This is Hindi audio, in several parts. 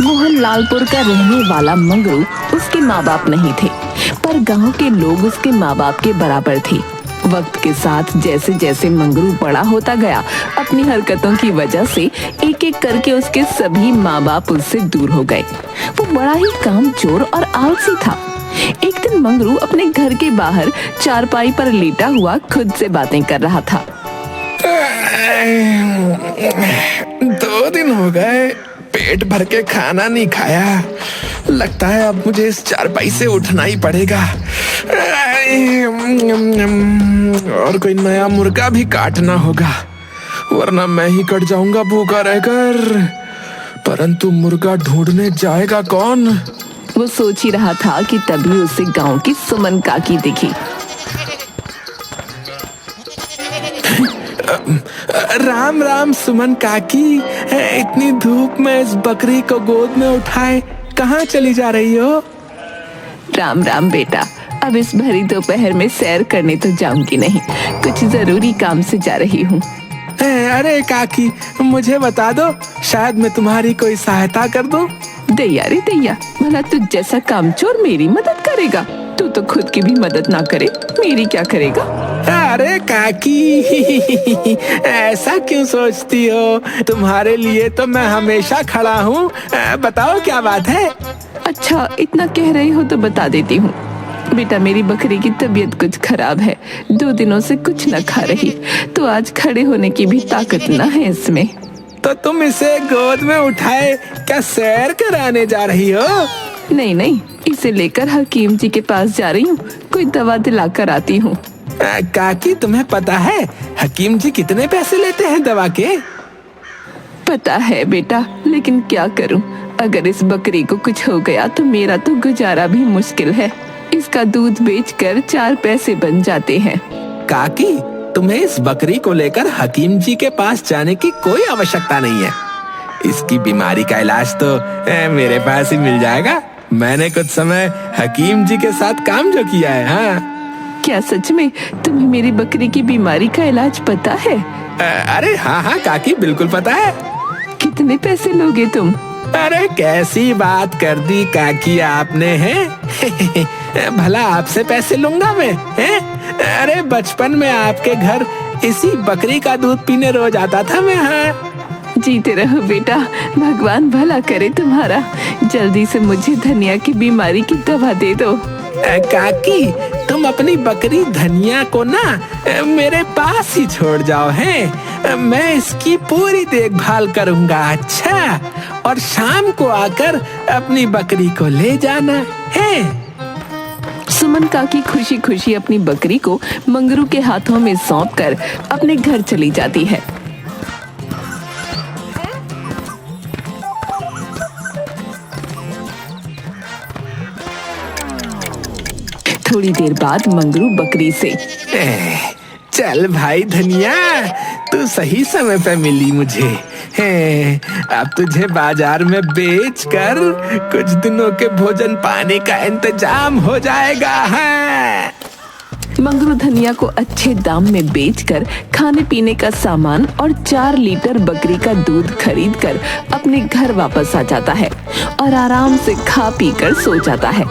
मोहनलालपुर का रहने वाला मंगरू उसके माँ बाप नहीं थे, पर गांव के लोग उसके माँ बाप के बराबर थे। वक्त के साथ जैसे जैसे मंगरू बड़ा होता गया, अपनी हरकतों की वजह से एक एक करके उसके सभी माँ बाप उससे दूर हो गए। वो बड़ा ही कामचोर और आलसी था। एक दिन मंगरू अपने घर के बाहर चारपाई पर लेटा हुआ खुद से बातें कर रहा था। 2 दिन हो गए, पेट भर के खाना नहीं खाया। लगता है अब मुझे इस चारपाई से उठना ही पड़ेगा और कोई नया मुर्गा भी काटना होगा, वरना मैं ही कट जाऊंगा भूखा रहकर। परंतु मुर्गा ढूंढने जाएगा कौन? वो सोच ही रहा था कि तभी उसे गांव की सुमन काकी दिखी। राम राम सुमन काकी, इतनी धूप में इस बकरी को गोद में उठाए कहाँ चली जा रही हो? राम राम बेटा, अब इस भरी दोपहर में सैर करने तो जाऊंगी नहीं, कुछ जरूरी काम से जा रही हूँ। अरे काकी, मुझे बता दो, शायद मैं तुम्हारी कोई सहायता कर दूं। दैया रे दैया, भला तुझ जैसा कामचोर मेरी मदद करेगा? तू तो खुद की भी मदद ना करे, मेरी क्या करेगा? अरे काकी, ऐसा क्यों सोचती हो? तुम्हारे लिए तो मैं हमेशा खड़ा हूँ। बताओ क्या बात है? अच्छा, इतना कह रही हो तो बता देती हूँ। बेटा, मेरी बकरी की तबीयत कुछ खराब है, 2 दिनों से कुछ न खा रही, तो आज खड़े होने की भी ताकत न है इसमें। तो तुम इसे गोद में उठाए क्या सैर कराने जा रही हो? नहीं नहीं, इसे लेकर हकीम जी के पास जा रही हूँ, कोई दवा दिलाकर आती हूँ। काकी, तुम्हें पता है हकीम जी कितने पैसे लेते हैं दवा के? पता है बेटा, लेकिन क्या करूँ, अगर इस बकरी को कुछ हो गया तो मेरा तो गुजारा भी मुश्किल है। इसका दूध बेचकर 4 पैसे बन जाते हैं। काकी, तुम्हें इस बकरी को लेकर हकीम जी के पास जाने की कोई आवश्यकता नहीं है। इसकी बीमारी का इलाज तो मेरे पास ही मिल जाएगा। मैंने कुछ समय हकीम जी के साथ काम जो किया है। हाँ, क्या सच में तुम्हें मेरी बकरी की बीमारी का इलाज पता है? अरे हाँ हाँ काकी, बिल्कुल पता है। कितने पैसे लोगे तुम? अरे कैसी बात कर दी काकी आपने, हैं? भला आपसे पैसे लूंगा मैं, हैं? अरे बचपन में आपके घर इसी बकरी का दूध पीने रोज आता था मैं। हाँ, जीते रहो बेटा, भगवान भला करे तुम्हारा। जल्दी से मुझे धनिया की बीमारी की दवा दे दो। काकी, तुम अपनी बकरी धनिया को ना मेरे पास ही छोड़ जाओ, हैं? मैं इसकी पूरी देखभाल करूंगा। अच्छा, और शाम को आकर अपनी बकरी को ले जाना है। सुमन काकी खुशी खुशी अपनी बकरी को मंगरू के हाथों में सौंपकर अपने घर चली जाती है। थोड़ी देर बाद मंगरू बकरी से, चल भाई धनिया, तू सही समय पे मिली मुझे। अब तुझे बाजार में बेचकर कुछ दिनों के भोजन पानी का इंतजाम हो जाएगा। है मंगरू धनिया को अच्छे दाम में बेचकर खाने पीने का सामान और 4 लीटर बकरी का दूध खरीदकर अपने घर वापस आ जाता है और आराम से खा पी कर सो जाता है।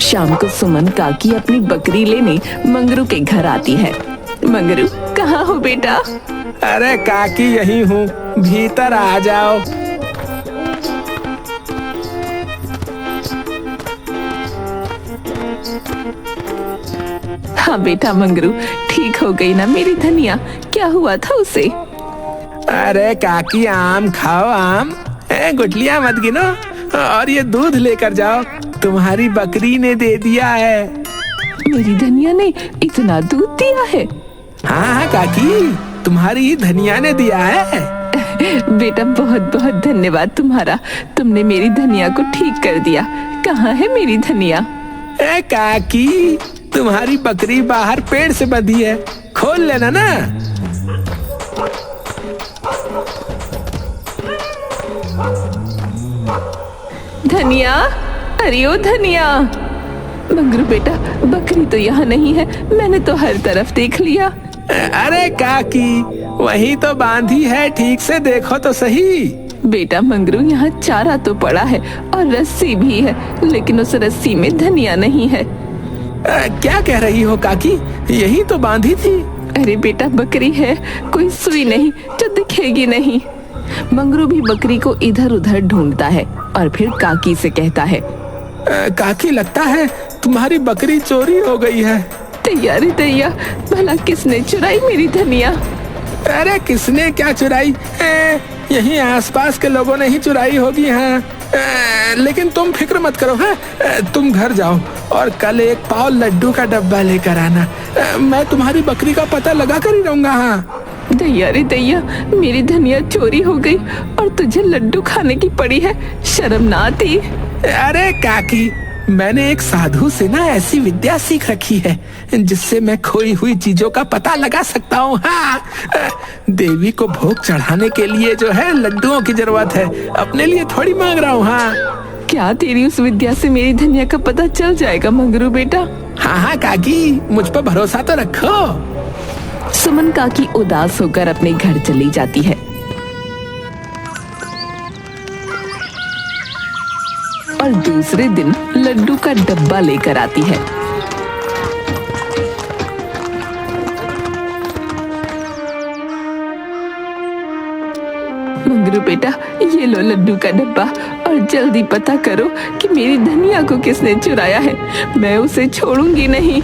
शाम को सुमन काकी अपनी बकरी लेने मंगरू के घर आती है। मंगरू, कहाँ हो बेटा? अरे काकी, यही हूँ, भीतर आ जाओ। हाँ बेटा मंगरू, ठीक हो गई ना मेरी धनिया? क्या हुआ था उसे? अरे काकी, आम खाओ, आम। गुठलियाँ मत गिनो और ये दूध लेकर जाओ, तुम्हारी बकरी ने दे दिया है। मेरी धनिया ने इतना दूध दिया है? हाँ हाँ काकी, तुम्हारी धनिया ने दिया है। बेटा, बहुत बहुत धन्यवाद तुम्हारा, तुमने मेरी धनिया को ठीक कर दिया। कहाँ है मेरी धनिया? काकी, तुम्हारी बकरी बाहर पेड़ से बंधी है, खोल लेना ना। धनिया, अरे ओ धनिया, मंगरू बेटा, बकरी तो यहाँ नहीं है, मैंने तो हर तरफ देख लिया। अरे काकी, वही तो बांधी है, ठीक से देखो तो सही। बेटा मंगरू, यहाँ चारा तो पड़ा है और रस्सी भी है, लेकिन उस रस्सी में धनिया नहीं है। क्या कह रही हो काकी, यही तो बांधी थी। अरे बेटा, बकरी है, कोई सुई नहीं जो दिखेगी नहीं। मंगरू भी बकरी को इधर उधर ढूंढता है और फिर काकी से कहता है, काकी लगता है तुम्हारी बकरी चोरी हो गई है। तैयारी तैया, भला किसने चुराई मेरी धनिया? अरे किसने क्या चुराई, यही आसपास के लोगों ने ही चुराई होगी। हाँ, लेकिन तुम फिक्र मत करो। हाँ, तुम घर जाओ और कल एक पाव लड्डू का डब्बा लेकर आना। मैं तुम्हारी बकरी का पता लगा कर ही रहूंगा। हाँ दैया रे दैया, मेरी धनिया चोरी हो गई और तुझे लड्डू खाने की पड़ी है, शर्म ना आती? अरे काकी, मैंने एक साधु से ना ऐसी विद्या सीख रखी है जिससे मैं खोई हुई चीजों का पता लगा सकता हूँ। हाँ, देवी को भोग चढ़ाने के लिए जो है लड्डुओं की जरूरत है, अपने लिए थोड़ी मांग रहा हूँ। हाँ, क्या तेरी उस विद्या से मेरी धनिया का पता चल जाएगा मंगरू बेटा? हाँ हाँ काकी, मुझ पर भरोसा तो रखो। सुमन काकी उदास होकर अपने घर चली जाती है और दूसरे दिन लड्डू का डब्बा लेकर आती है। मंगरू बेटा, ये लो लड्डू का डब्बा और जल्दी पता करो कि मेरी धनिया को किसने चुराया है, मैं उसे छोड़ूंगी नहीं।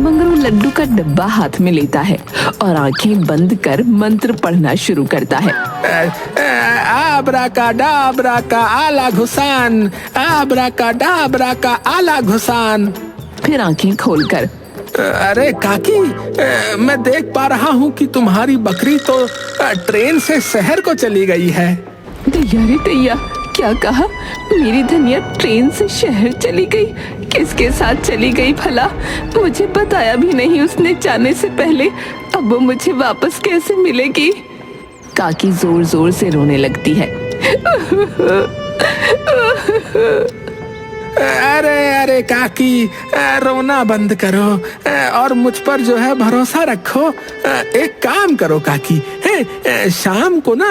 मंगरू लड्डू का डब्बा हाथ में लेता है और आंखें बंद कर मंत्र पढ़ना शुरू करता है। आबरा का डाबरा का आला घुसान, आबरा का डाबरा का आला घुसान। फिर आंखें खोलकर, अरे काकी, मैं देख पा रहा हूँ कि तुम्हारी बकरी तो ट्रेन से शहर को चली गई है। दैया रे दैया, क्या कहा? मेरी धनिया ट्रेन से शहर चली गई? किसके साथ चली गई भला? मुझे बताया भी नहीं उसने जाने से पहले। अब वो मुझे वापस कैसे मिलेगी? काकी जोर जोर से रोने लगती है। अरे अरे काकी, रोना बंद करो और मुझ पर जो है भरोसा रखो। एक काम करो काकी, शाम को ना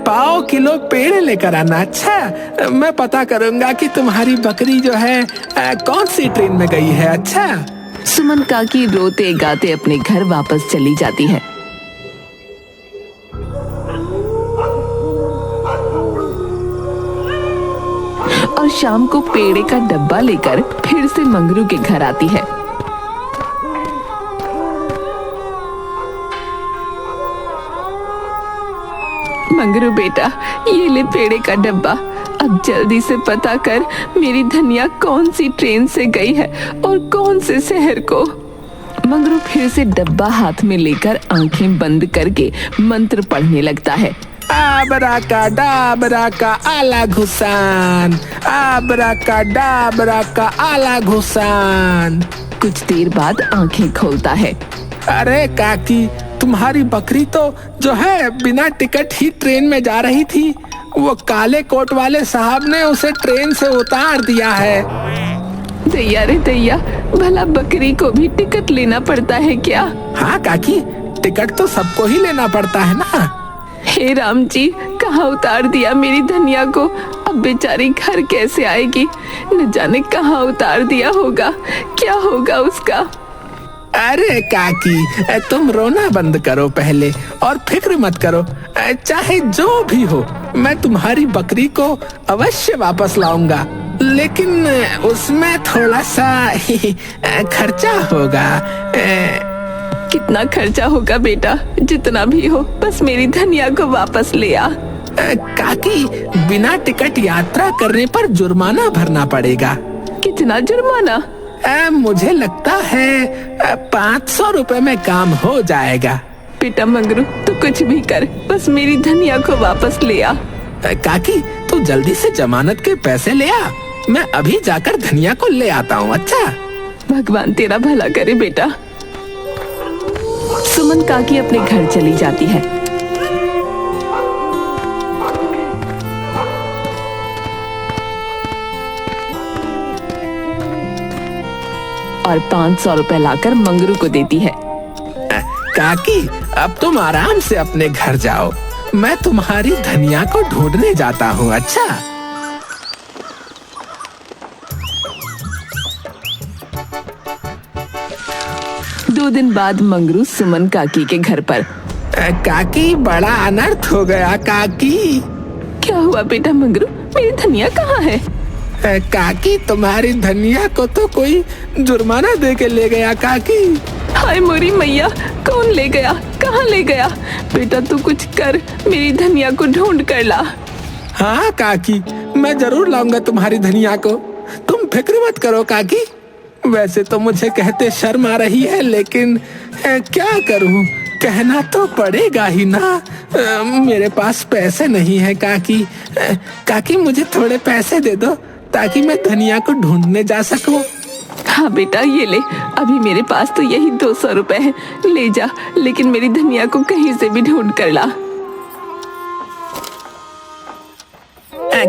पाव किलो पेड़े लेकर आना। अच्छा, मैं पता करूंगा कि तुम्हारी बकरी जो है कौन सी ट्रेन में गई है। अच्छा। सुमन काकी रोते गाते अपने घर वापस चली जाती है। और शाम को पेड़े का डब्बा लेकर फिर से मंगरू के घर आती है। मंगरू बेटा, ये ले पेड़े का डब्बा, अब जल्दी से पता कर मेरी धनिया कौन सी ट्रेन से गई है और कौन से शहर को। मंगरू फिर से डब्बा हाथ में लेकर आंखें बंद करके मंत्र पढ़ने लगता है। आबरा का डाबरा का आला घुसान, आबरा का डाबरा का आला घुसान। कुछ देर बाद आंखें खोलता है। अरे काकी, तुम्हारी बकरी तो जो है बिना टिकट ही ट्रेन में जा रही थी। वो काले कोट वाले साहब ने उसे ट्रेन से उतार दिया है। दैया रे दैया, भला बकरी को भी टिकट लेना पड़ता है क्या? हाँ काकी, टिकट तो सबको ही लेना पड़ता है ना। हे राम जी, कहाँ उतार दिया मेरी धनिया को? अब बेचारी घर कैसे आएगी? न जाने कहाँ उतार दिया होगा, क्या होगा उसका? अरे काकी, तुम रोना बंद करो पहले और फिक्र मत करो। चाहे जो भी हो, मैं तुम्हारी बकरी को अवश्य वापस लाऊंगा, लेकिन उसमें थोड़ा सा खर्चा होगा। कितना खर्चा होगा बेटा? जितना भी हो, बस मेरी धनिया को वापस ले आ। काकी, बिना टिकट यात्रा करने पर जुर्माना भरना पड़ेगा। कितना जुर्माना? मुझे लगता है 500 रुपए में काम हो जाएगा। बेटा मंगरू, तू कुछ भी कर, बस मेरी धनिया को वापस ले आ। काकी, तू जल्दी से जमानत के पैसे ले आ, मैं अभी जाकर धनिया को ले आता हूँ। अच्छा, भगवान तेरा भला करे बेटा। सुमन काकी अपने घर चली जाती है। और 500 रुपए लाकर मंगरू को देती है। काकी, अब तुम आराम से अपने घर जाओ, मैं तुम्हारी धनिया को ढूंढने जाता हूँ। अच्छा। 2 दिन बाद मंगरू सुमन काकी के घर पर। काकी, बड़ा अनर्थ हो गया काकी। क्या हुआ बेटा मंगरू, मेरी धनिया कहाँ है? काकी, तुम्हारी धनिया को तो कोई जुर्माना दे के ले गया काकी। हाय मोरी मैया, कौन ले गया, कहाँ ले गया? बेटा तू कुछ कर, मेरी धनिया को ढूंढ कर ला। हाँ काकी, मैं जरूर लाऊंगा तुम्हारी धनिया को, तुम फिक्र मत करो काकी। वैसे तो मुझे कहते शर्म आ रही है, लेकिन क्या करूं, कहना तो पड़ेगा ही ना। मेरे पास पैसे नहीं है काकी। काकी, मुझे थोड़े पैसे दे दो ताकि मैं धनिया को ढूंढने जा सकूं। हाँ बेटा ये ले, अभी मेरे पास तो यही 200 रुपए है, ले जा, लेकिन मेरी धनिया को कहीं से भी ढूंढ कर ला।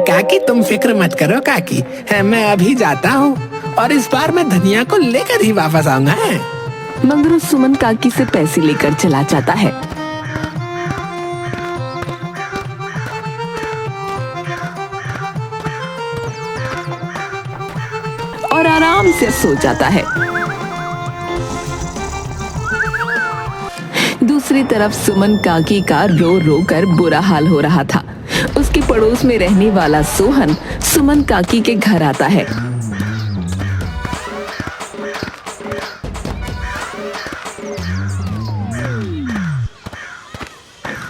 काकी, तुम फिक्र मत करो काकी, मैं अभी जाता हूँ और इस बार मैं धनिया को लेकर ही वापस आऊंगा। मंगरू सुमन काकी से पैसे लेकर चला जाता है। और आराम से सो जाता है। दूसरी तरफ सुमन काकी का रो रो कर बुरा हाल हो रहा था। उसके पड़ोस में रहने वाला सोहन सुमन काकी के घर आता है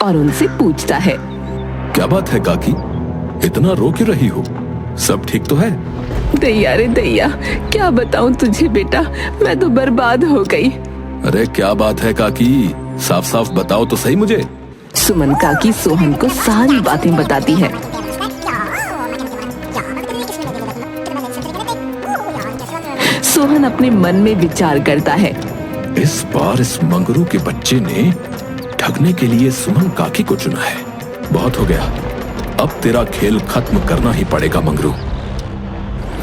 और उनसे पूछता है, क्या बात है काकी, इतना रो क्यों रही हो? सब ठीक तो है? दैया रे दैया, क्या बताऊं तुझे बेटा, मैं तो बर्बाद हो गई। अरे क्या बात है काकी, साफ साफ बताओ तो सही मुझे। सुमन काकी सोहन को सारी बातें बताती है। सोहन अपने मन में विचार करता है, इस बार इस मंगरू के बच्चे ने ठगने के लिए सुमन काकी को चुना है। बहुत हो गया, अब तेरा खेल खत्म करना ही पड़ेगा मंगरू।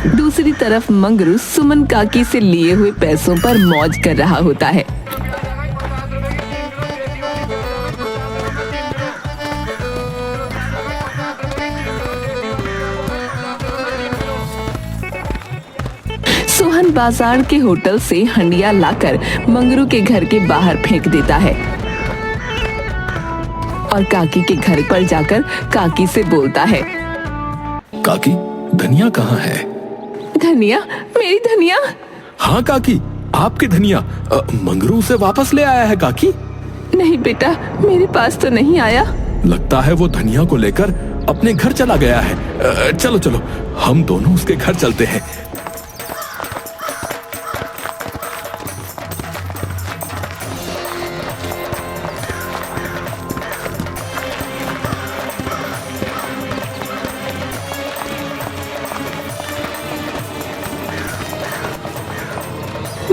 दूसरी तरफ मंगरू सुमन काकी से लिए हुए पैसों पर मौज कर रहा होता है। सोहन बाजार के होटल से हंडिया लाकर मंगरू के घर के बाहर फेंक देता है और काकी के घर पर जाकर काकी से बोलता है, काकी, धनिया कहाँ है? धनिया? मेरी धनिया? हाँ काकी, आपकी धनिया मंगरू से वापस ले आया है काकी। नहीं बेटा, मेरे पास तो नहीं आया। लगता है वो धनिया को लेकर अपने घर चला गया है। चलो चलो, हम दोनों उसके घर चलते हैं।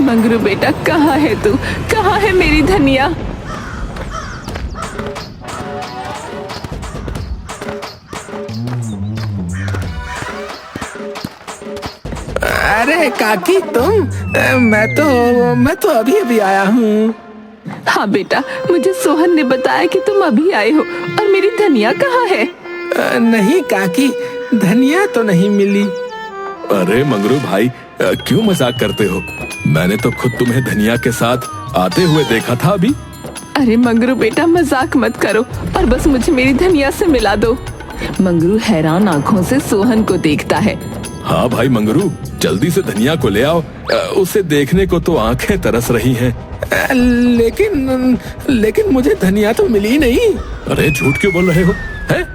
मंगरू बेटा, कहाँ है तू? कहाँ है मेरी धनिया? अरे काकी, तुम? मैं तो अभी अभी आया हूँ। हाँ बेटा, मुझे सोहन ने बताया कि तुम अभी आए हो, और मेरी धनिया कहाँ है? नहीं काकी, धनिया तो नहीं मिली। अरे मंगरू भाई, क्यों मजाक करते हो? मैंने तो खुद तुम्हें धनिया के साथ आते हुए देखा था अभी। अरे मंगरू बेटा, मजाक मत करो और बस मुझे मेरी धनिया से मिला दो। मंगरू हैरान आंखों से सोहन को देखता है। हाँ भाई मंगरू, जल्दी से धनिया को ले आओ, उसे देखने को तो आंखें तरस रही हैं। लेकिन मुझे धनिया तो मिली ही नहीं। अरे झूठ क्यों बोल रहे हो? हैं?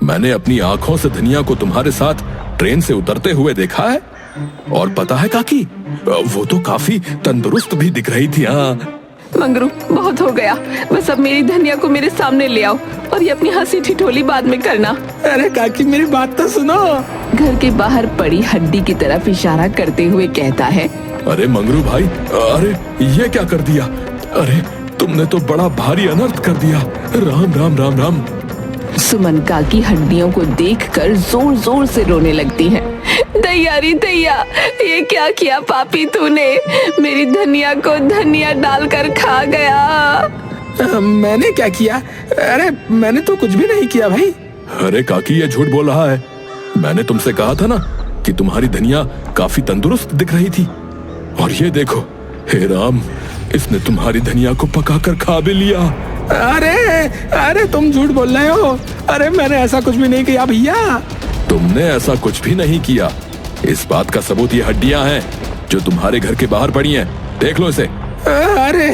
मैंने अपनी आंखों से धनिया को तुम्हारे साथ ट्रेन से उतरते हुए देखा है, और पता है काकी, वो तो काफी तंदुरुस्त भी दिख रही थी। हाँ मंगरू, बहुत हो गया, बस अब मेरी धनिया को मेरे सामने ले आओ और ये अपनी हंसी ठिठोली बाद में करना। अरे काकी, मेरी बात तो सुनो। घर के बाहर पड़ी हड्डी की तरफ इशारा करते हुए कहता है, अरे मंगरू भाई, अरे ये क्या कर दिया? अरे तुमने तो बड़ा भारी अनर्थ कर दिया। राम राम राम राम। सुमन काकी हड्डियों को देखकर जोर जोर से रोने लगती है। दैया रे दैया, ये क्या किया पापी तूने, मेरी धनिया को धनिया डालकर खा गया। मैंने क्या किया? अरे मैंने तो कुछ भी नहीं किया भाई। अरे काकी, ये झूठ बोल रहा है। मैंने तुमसे कहा था ना कि तुम्हारी धनिया काफी तंदुरुस्त दिख रही थी, और ये देखो, हे राम, इसने तुम्हारी धनिया को पकाकर खा भी लिया। अरे अरे तुम झूठ बोल रहे हो। अरे मैंने ऐसा कुछ भी नहीं किया भैया। तुमने ऐसा कुछ भी नहीं किया। इस बात का सबूत ये हड्डियां हैं जो तुम्हारे घर के बाहर पड़ी हैं। देख लो इसे। अरे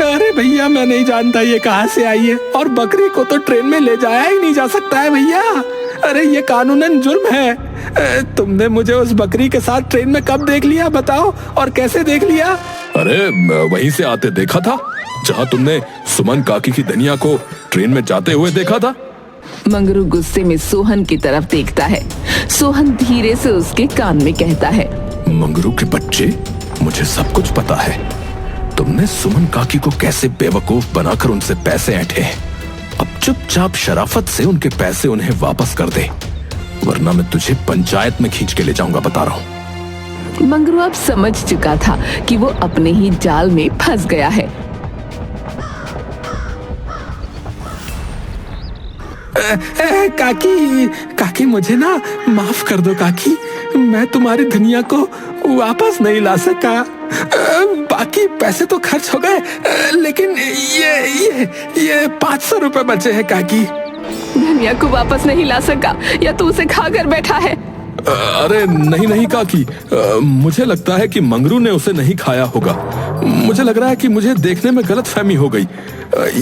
अरे भैया, मैं नहीं जानता ये कहाँ से आई है, और बकरी को तो ट्रेन में ले जाया ही नहीं जा सकता है भैया। अरे ये कानूनन जुर्म है। तुमने मुझे उस बकरी के साथ ट्रेन में कब देख लिया बताओ, और कैसे देख लिया? अरे वहीं से आते देखा था जहाँ तुमने सुमन काकी की धनिया को ट्रेन में जाते हुए देखा था। मंगरू गुस्से में सोहन की तरफ देखता है। सोहन धीरे से उसके कान में कहता है, मंगरू के बच्चे, मुझे सब कुछ पता है। तुमने सुमन काकी को कैसे बेवकूफ बनाकर उनसे पैसे ऐंठे। अब चुपचाप शराफत से उनके पैसे उन्हें वापस कर दे, वरना मैं तुझे पंचायत में खींच के ले जाऊंगा, बता रहा हूँ। मंगरू अब समझ चुका था कि वो अपने ही जाल में फंस गया है। काकी काकी, मुझे ना माफ कर दो काकी। मैं तुम्हारी धनिया को वापस नहीं ला सका। बाकी पैसे तो खर्च हो गए, लेकिन ये 500 रुपए बचे हैं काकी। धनिया को वापस नहीं ला सका, या तू उसे खा कर बैठा है? अरे नहीं नहीं काकी, मुझे लगता है कि मंगरू ने उसे नहीं खाया होगा। मुझे लग रहा है कि मुझे देखने में गलतफहमी हो गई।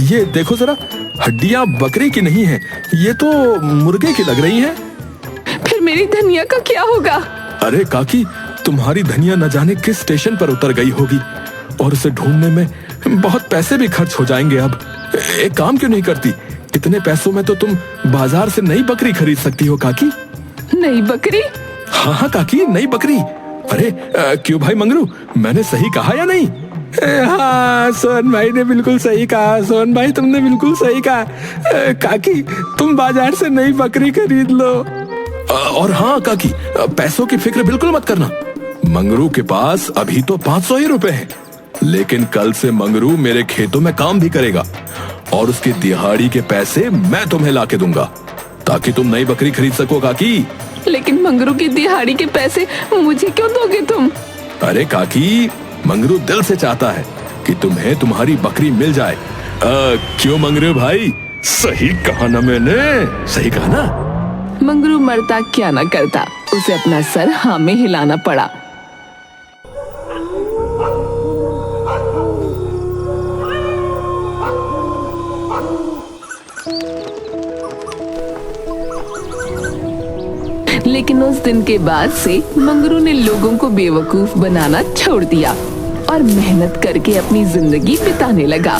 ये देखो जरा, हड्डियां बकरी की नहीं है, ये तो मुर्गे की लग रही हैं। फिर मेरी धनिया का क्या होगा? अरे काकी, तुम्हारी धनिया न जाने किस स्टेशन पर उतर गई होगी, और उसे ढूंढने में बहुत पैसे भी खर्च हो जाएंगे। अब एक काम क्यों नहीं करती? इतने पैसों में तो तुम बाजार से नई बकरी खरीद सकती हो काकी। नई बकरी? हाँ हाँ काकी, नई बकरी। अरे क्यों भाई मंगरू, मैंने सही कहा या नहीं? हाँ, सोहन भाई ने बिल्कुल सही कहा। सोहन भाई, तुमने बिल्कुल सही कहा। काकी, तुम बाजार से नई बकरी खरीद लो। और हाँ काकी, पैसों की फिक्र बिल्कुल मत करना। मंगरू के पास अभी तो 500 ही रुपए हैं, लेकिन कल से मंगरू मेरे खेतों में काम भी करेगा, और उसकी दिहाड़ी के पैसे मैं तुम्हें लाके दूंगा, ताकि तुम नई बकरी खरीद सको काकी। लेकिन मंगरू की दिहाड़ी के पैसे मुझे क्यों दोगे तुम? अरे काकी, मंगरू दिल से चाहता है कि तुम्हें तुम्हारी बकरी मिल जाए। क्यों मंगरू भाई, सही कहा ना मैंने? सही कहा ना? मंगरू मरता क्या न करता, उसे अपना सर हाँ में हिलाना पड़ा। लेकिन उस दिन के बाद से मंगरू ने लोगों को बेवकूफ बनाना छोड़ दिया और मेहनत करके अपनी जिंदगी बिताने लगा।